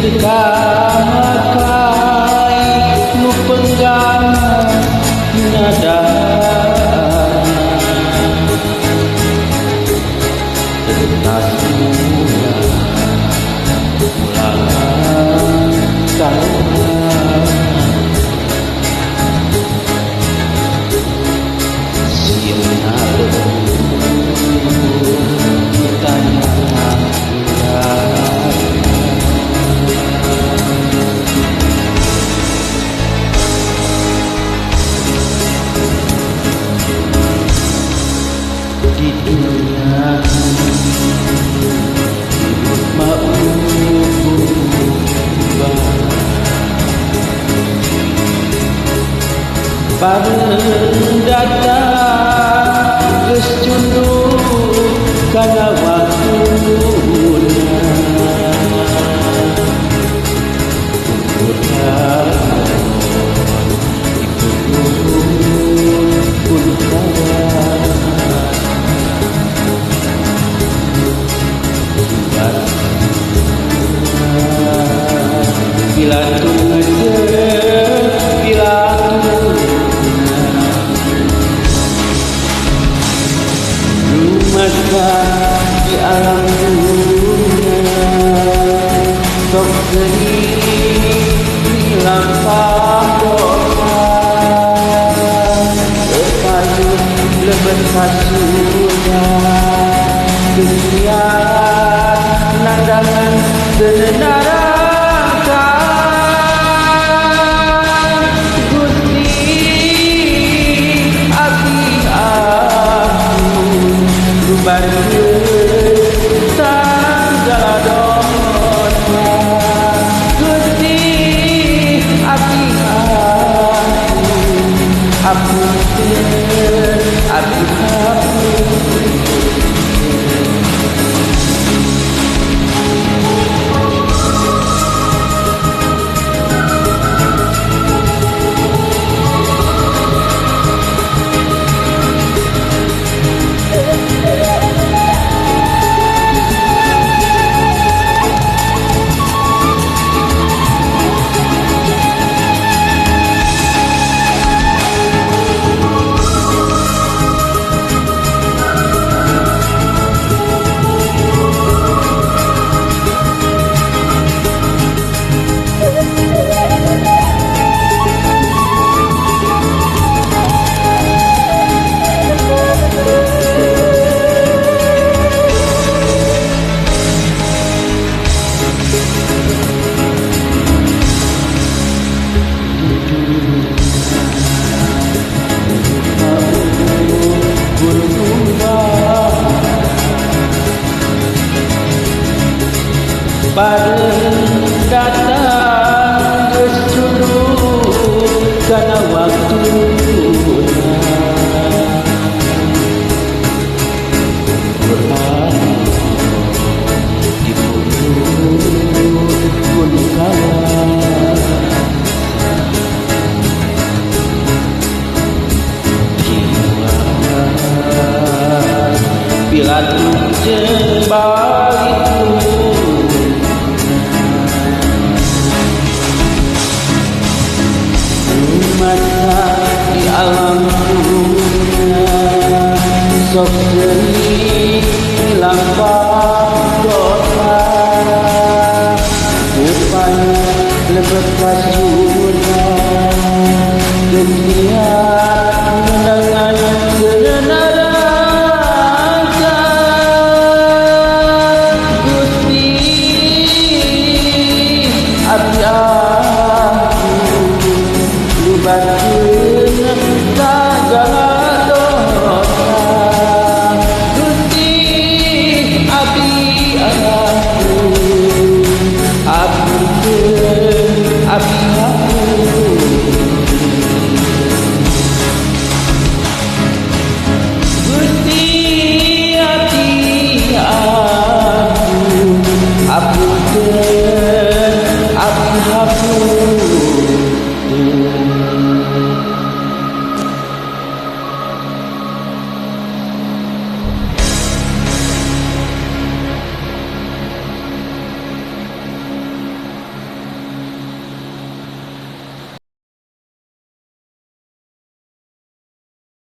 dirgamakai nu penggang nada tetas mula ulangan kalah siena tanya di dunia hidup mau berubah datang geus cundung kana waktuna bila maka di alam dunia sok geni lampah doa terpayung leber kasunya dunia nandangan denara bareng datang geus cundung kana waktuna Quran dipundhut pun kalah jiwa bila jeung balik di alam dunia sok geni lampah dosa rupanya lebet kasunya dunia